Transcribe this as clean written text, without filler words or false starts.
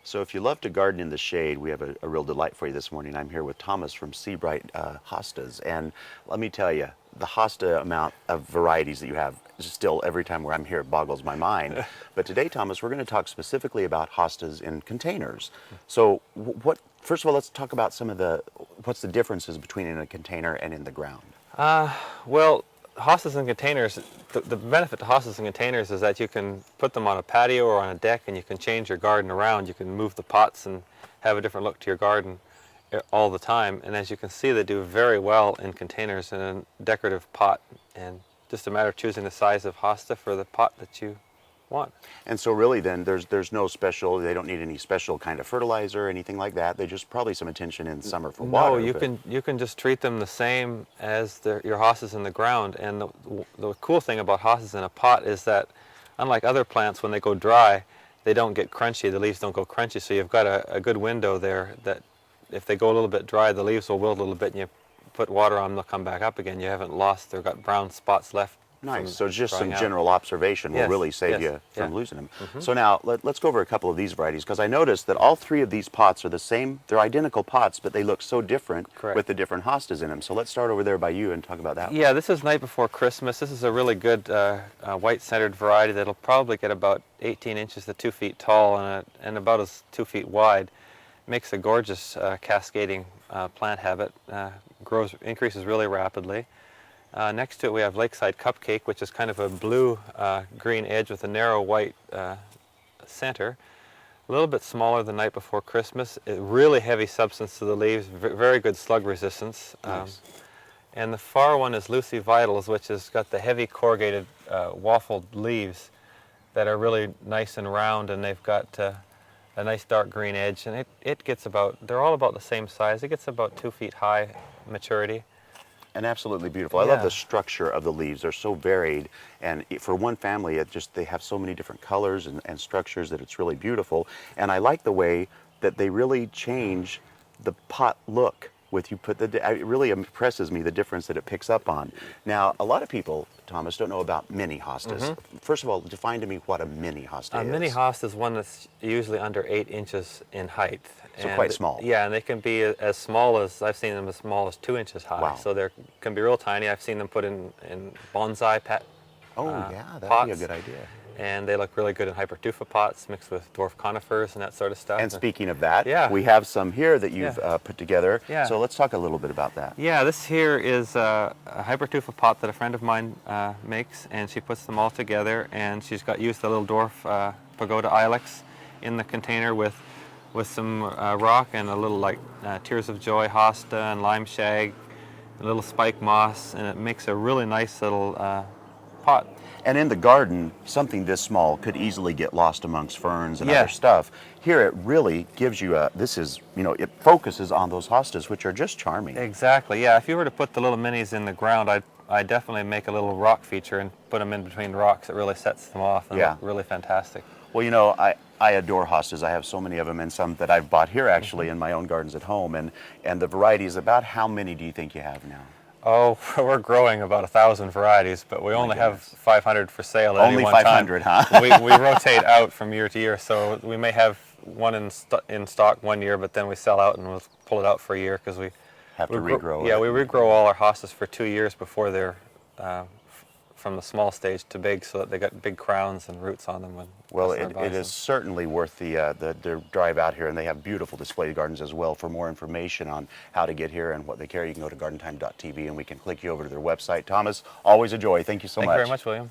So if you love to garden in the shade, we have a real delight for you this morning. I'm here with Thomas from Sebright Hostas. And let me tell you, the Hosta amount of varieties that you have is still, every time where I'm here, it boggles my mind. But today, Thomas, we're going to talk specifically about hostas in containers. So first of all, let's talk about what's the differences between in a container and in the ground? Well, hostas in containers, the benefit to hostas in containers is that you can put them on a patio or on a deck and you can change your garden around. You can move the pots and have a different look to your garden all the time. And as you can see, they do very well in containers in a decorative pot. And just a matter of choosing the size of hosta for the pot that you want. And so really then there's no special, they don't need any special kind of fertilizer or anything like that. They just probably some attention in summer for water. No, you can just treat them the same as your hostas in the ground. And the cool thing about hostas in a pot is that unlike other plants, when they go dry, they don't get crunchy, the leaves don't go crunchy. So you've got a good window there that if they go a little bit dry, the leaves will wilt a little bit and you put water on them, they'll come back up again. You haven't lost, they've got brown spots left. Nice. So just some general observation will really save you from losing them. So now let's go over a couple of these varieties, because I noticed that all three of these pots are the same. They're identical pots, but they look so different with the different hostas in them. So let's start over there by you and talk about that. Yeah, this is Night Before Christmas. This is a really good white-centered variety that'll probably get about 18 inches to 2 feet tall and about 2 feet wide. Makes a gorgeous cascading plant habit. Increases really rapidly. Next to it we have Lakeside Cupcake, which is kind of a blue-green edge with a narrow white center. A little bit smaller than Night Before Christmas. Really heavy substance to the leaves, very good slug resistance. Nice. And the far one is Lucy Vitols, which has got the heavy corrugated waffled leaves that are really nice and round, and they've got a nice dark green edge. And they're all about the same size. It gets about 2 feet high maturity. And absolutely beautiful. I love the structure of the leaves. They're so varied, and for one family, they have so many different colors and structures that it's really beautiful. And I like the way that they really change the pot look with it really impresses me, the difference that it picks up on. Now, a lot of people, Thomas, don't know about mini hostas. First of all, define to me what a mini hosta is. A mini hosta is one that's usually under 8 inches in height. So quite small. Yeah, and they can be as small as, I've seen them as small as 2 inches high. Wow. So they can be real tiny. I've seen them put in bonsai pots. That'd be a good idea. And they look really good in hypertufa pots mixed with dwarf conifers and that sort of stuff. And speaking of that, we have some here that you've put together. Yeah. So let's talk a little bit about that. Yeah, this here is a hypertufa pot that a friend of mine makes, and she puts them all together, and she's used the little dwarf pagoda ilex in the container with some rock and a little Tears of Joy hosta and lime shag, a little spike moss, and it makes a really nice little pot. And in the garden, something this small could easily get lost amongst ferns and other stuff. Here it really gives you it focuses on those hostas, which are just charming. Exactly, yeah. If you were to put the little minis in the ground, I'd definitely make a little rock feature and put them in between rocks. It really sets them off and look really fantastic. Well, I adore hostas. I have so many of them, and some that I've bought here actually in my own gardens at home. And the varieties, about how many do you think you have now? Oh, we're growing about 1,000 varieties, but we only have 500 for sale at any one time. Only 500, huh? we rotate out from year to year, so we may have one in stock one year, but then we sell out and we'll pull it out for a year because we have to regrow it. Yeah, we regrow all our hostas for 2 years before they're from the small stage to big, so that they got big crowns and roots on them. Well, it is certainly worth the drive out here, and they have beautiful display gardens as well. For more information on how to get here and what they carry, you can go to gardentime.tv and we can click you over to their website. Thomas, always a joy. Thank you so much. Thank you very much, William.